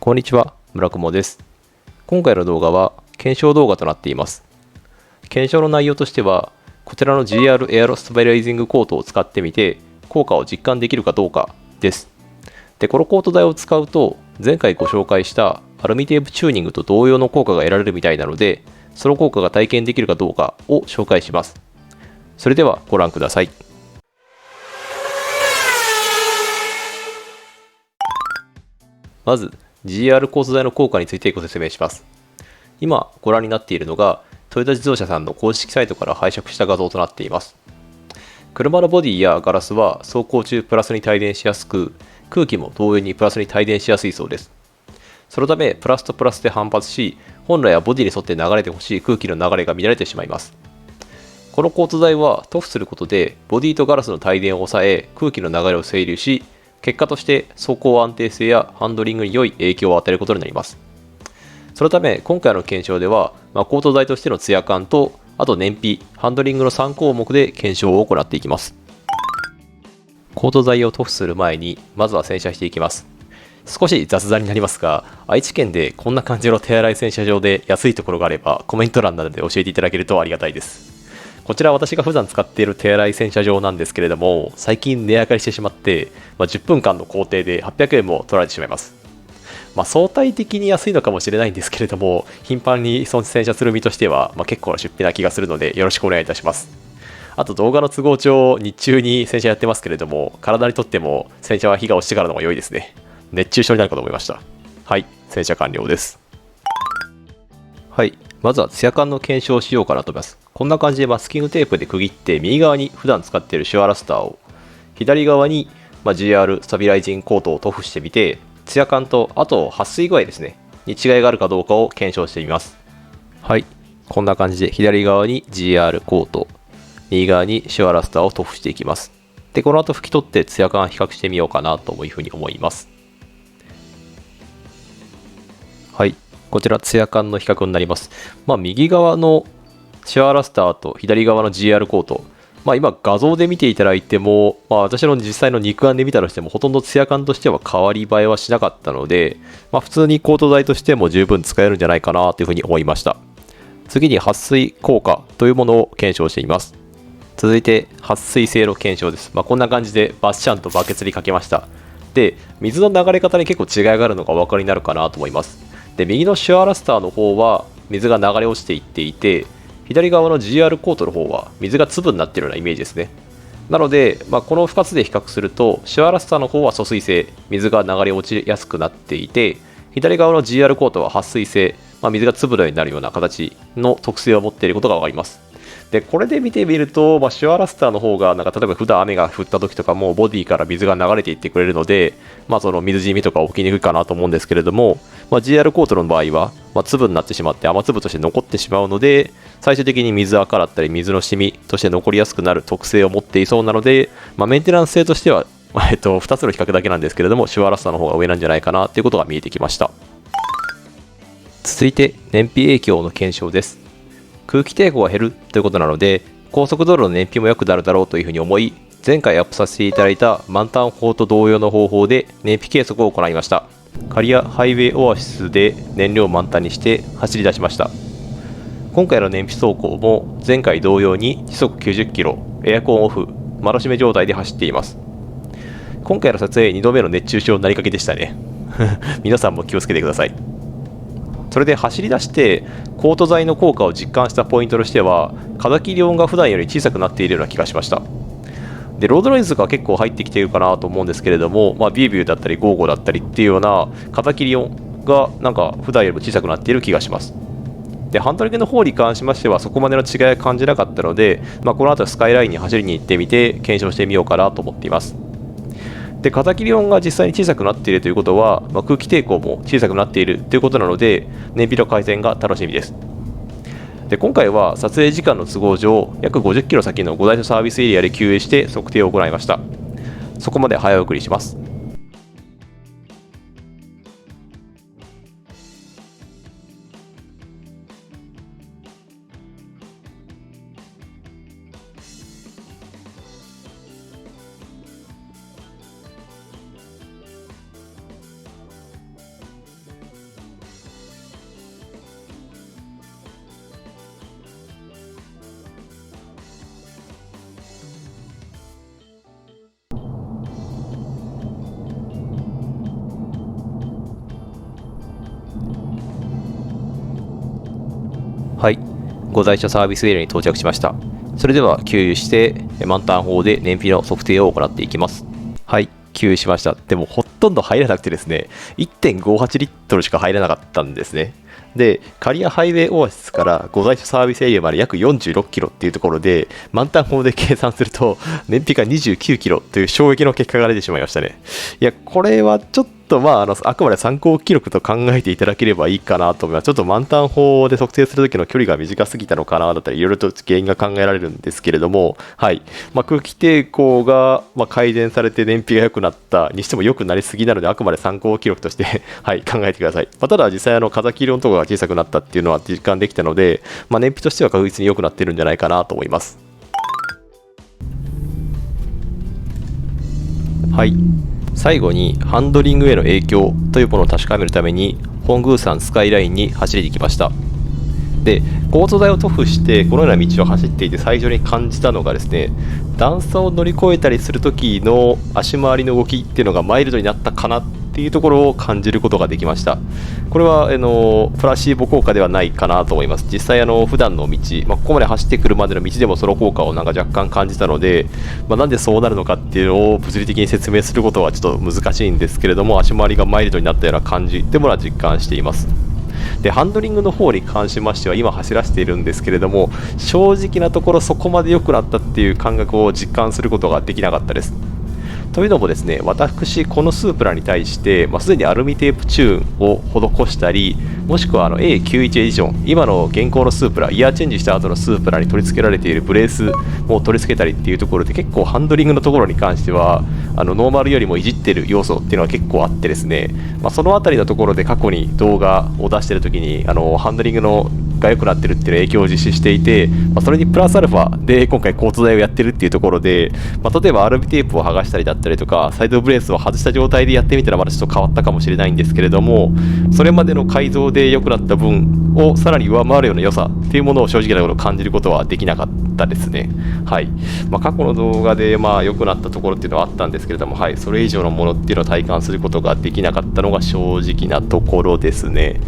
こんにちは、村雲です。今回の動画は検証動画となっています。検証の内容としては、こちらの GR エアロスタビライジングコートを使ってみて、効果を実感できるかどうかです。で、このコート台を使うと、前回ご紹介したアルミテープチューニングと同様の効果が得られるみたいなので、その効果が体験できるかどうかを紹介します。それではご覧ください。まず、GR コート台の効果についてご説明します。今ご覧になっているのが、トヨタ自動車さんの公式サイトから拝借した画像となっています。車のボディやガラスは走行中プラスに帯電しやすく、空気も同様にプラスに帯電しやすいそうです。そのため、プラスとプラスで反発し、本来はボディに沿って流れてほしい空気の流れが乱れてしまいます。このコート台は塗布することで、ボディとガラスの帯電を抑え、空気の流れを整流し、結果として走行安定性やハンドリングに良い影響を与えることになります。そのため今回の検証では、コート台としてのツヤ感と、あと燃費、ハンドリングの3項目で検証を行っていきます。コート台を塗布する前にまずは洗車していきます。少し雑談になりますが、愛知県でこんな感じの手洗い洗車場で安いところがあればコメント欄などで教えていただけるとありがたいです。こちら私が普段使っている手洗い洗車場なんですけれども、最近値上がりしてしまって、10分間の工程で800円も取られてしまいます。相対的に安いのかもしれないんですけれども、頻繁に洗車する身としては、結構な出費な気がするのでよろしくお願いいたします。あと動画の都合上、日中に洗車やってますけれども、体にとっても洗車は日が落ちてからの方が良いですね。熱中症になるかと思いました。はい、洗車完了です。はい、まずはツヤ感の検証をしようかなと思います。こんな感じでマスキングテープで区切って、右側に普段使っているシュアラスターを、左側にGR スタビライジングコートを塗布してみて、ツヤ感とあと撥水具合ですねに違いがあるかどうかを検証してみます。はい、こんな感じで左側に GR コート、右側にシュアラスターを塗布していきます。で、この後拭き取ってツヤ感を比較してみようかなというふうに思います。はい、こちらツヤ感の比較になります。右側のシュアラスターと左側の GR コート、今画像で見ていただいても、私の実際の肉眼で見たとしてもほとんどツヤ感としては変わり映えはしなかったので、普通にコート台としても十分使えるんじゃないかなというふうに思いました。次に撥水効果というものを検証しています。続いて撥水性の検証です。こんな感じでバッシャンとバケツにかけました。で、水の流れ方に結構違いがあるのがお分かりになるかなと思います。で、右のシュアラスターの方は水が流れ落ちていっていて、左側の GR コートの方は水が粒になっているようなイメージですね。なので、この2つで比較すると、シュアラスターの方は疎水性、水が流れ落ちやすくなっていて、左側の GR コートは撥水性、水が粒のようになるような形の特性を持っていることが分かります。で、これで見てみると、シュアラスターの方が例えば普段雨が降った時とかもボディから水が流れていってくれるので、その水染みとか起きにくいかなと思うんですけれども、GR コートの場合は、粒になってしまって雨粒として残ってしまうので、最終的に水垢だったり水の染みとして残りやすくなる特性を持っていそうなので、メンテナンス性としては、2つの比較だけなんですけれども、シュアラスターの方が上なんじゃないかなということが見えてきました。続いて燃費影響の検証です。空気抵抗が減るということなので、高速道路の燃費も良くなるだろうというふうに思い、前回アップさせていただいた満タン法と同様の方法で燃費計測を行いました。カリアハイウェイオアシスで燃料満タンにして走り出しました。今回の燃費走行も前回同様に時速90キロ、エアコンオフ、丸閉め状態で走っています。今回の撮影2度目の熱中症になりかけでしたね。皆さんも気をつけてください。それで走り出してコート材の効果を実感したポイントとしては、風切り音が普段より小さくなっているような気がしました。で、ロードノイズが結構入ってきているかなと思うんですけれども、ビュービューだったりゴーゴーだったりっていうような風切り音が普段よりも小さくなっている気がします。で、ハンドリングの方に関しましてはそこまでの違いは感じなかったので、この後スカイラインに走りに行ってみて検証してみようかなと思っています。で、風切り音が実際に小さくなっているということは、空気抵抗も小さくなっているということなので、燃費の改善が楽しみです。で、今回は撮影時間の都合上、約50キロ先の五大所サービスエリアで給油して測定を行いました。そこまで早送りします。はい、ご在所サービスエリアに到着しました。それでは給油して満タン砲で燃費の測定を行っていきます。はい、給油しました。でもほとんど入らなくてですね、1.58 リットルしか入らなかったんですね。で、カリアハイウェイオアシスからご在所サービスエリアまで約46キロっていうところで、満タン砲で計算すると、燃費が29キロという衝撃の結果が出てしまいましたね。いや、これはちょっとあくまで参考記録と考えていただければいいかなと思います。ちょっと満タン砲で測定するときの距離が短すぎたのかなだったり、いろいろと原因が考えられるんですけれども、はい。空気抵抗が改善されて燃費が良くなったにしても良くなりすぎなので、あくまで参考記録としてはい、考えてください。ただ実際風切りのところが小さくなったっていうのは実感できたので、燃費としては確実に良くなってるんじゃないかなと思います。はい。最後にハンドリングへの影響というものを確かめるために本宮山スカイラインに走りに行きました。で、交通台を塗布してこのような道を走っていて最初に感じたのがですね、段差を乗り越えたりする時の足回りの動きっていうのがマイルドになったかなっていうところを感じることができました。これはプラシーボ効果ではないかなと思います。実際普段の道、ここまで走ってくるまでの道でもその効果を若干感じたので、なんでそうなるのかっていうのを物理的に説明することはちょっと難しいんですけれども、足回りがマイルドになったような感じってものは実感しています。で、ハンドリングの方に関しましては今走らせているんですけれども、正直なところそこまで良くなったっていう感覚を実感することができなかったです。というのもですね、私このスープラに対して、すでにアルミテープチューンを施したり、もしくはA91 エディション、今の現行のスープラ、イヤーチェンジした後のスープラに取り付けられているブレースを取り付けたりっていうところで、結構ハンドリングのところに関してはノーマルよりもいじってる要素っていうのは結構あってですね、そのあたりのところで過去に動画を出している時にハンドリングのが良くなってるっていう影響を実施していて、それにプラスアルファで今回交通台をやってるっていうところで、例えばアルミテープを剥がしたりだったりとかサイドブレースを外した状態でやってみたらまだちょっと変わったかもしれないんですけれども、それまでの改造で良くなった分をさらに上回るような良さっていうものを正直なところ感じることはできなかったですね。はい。過去の動画で良くなったところっていうのはあったんですけれども、はい、それ以上のものっていうのを体感することができなかったのが正直なところですね。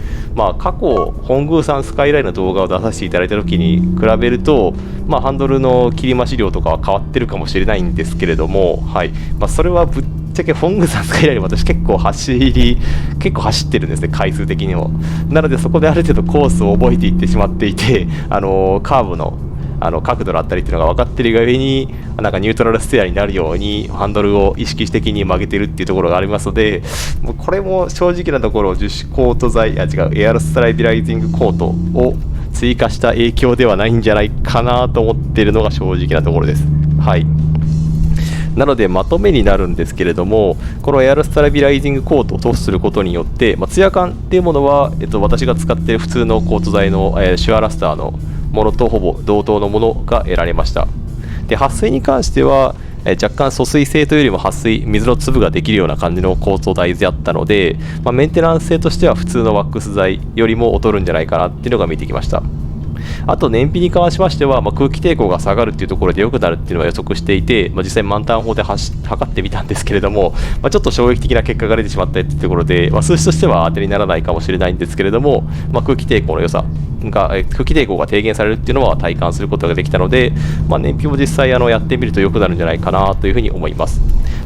過去本宮山スカイラインの動画を出させていただいた時に比べると、ハンドルの切り増し量とかは変わってるかもしれないんですけれども、はい、それはぶっちゃけ本宮山スカイライン私結構走ってるんですね、回数的にも。なのでそこである程度コースを覚えていってしまっていて、カーブの角度だったりっていうのが分かってるがゆえにニュートラルステアになるようにハンドルを意識的に曲げてるっていうところがありますので、もうこれも正直なところ樹脂コート材エアロスタライビライジングコートを追加した影響ではないんじゃないかなと思っているのが正直なところです。はい。なのでまとめになるんですけれども、このエアロスタラビライジングコートを塗布することによって、ツヤ感っていうものは、私が使っている普通のコート材の、シュアラスターのものとほぼ同等のものが得られました。で、撥水に関しては若干疎水性というよりも撥水、水の粒ができるような感じの構造材であったので、メンテナンス性としては普通のワックス材よりも劣るんじゃないかなっていうのが見えてきました。あと燃費に関しましては、空気抵抗が下がるっていうところで良くなるっていうのは予測していて、実際満タン砲で測ってみたんですけれども、ちょっと衝撃的な結果が出てしまったっていうところで、数字としては当てにならないかもしれないんですけれども、空気抵抗の良さが空気抵抗が低減されるっていうのは体感することができたので、燃費も実際やってみると良くなるんじゃないかなというふうに思います。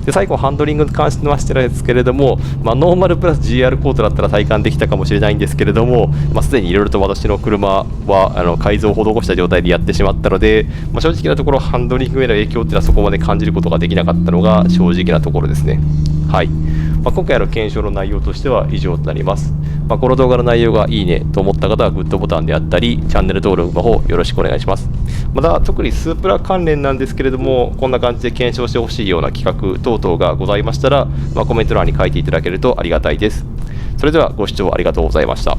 で、最後ハンドリングに関しましてですけれども、ノーマルプラス GR コートだったら体感できたかもしれないんですけれども、すでにいろいろと私の車は改造を施した状態でやってしまったので、正直なところハンドリングへの影響っていうのはそこまで感じることができなかったのが正直なところですね。はい。今回の検証の内容としては以上となります。この動画の内容がいいねと思った方はグッドボタンであったり、チャンネル登録の方よろしくお願いします。また特にスープラ関連なんですけれども、こんな感じで検証してほしいような企画等々がございましたら、コメント欄に書いていただけるとありがたいです。それではご視聴ありがとうございました。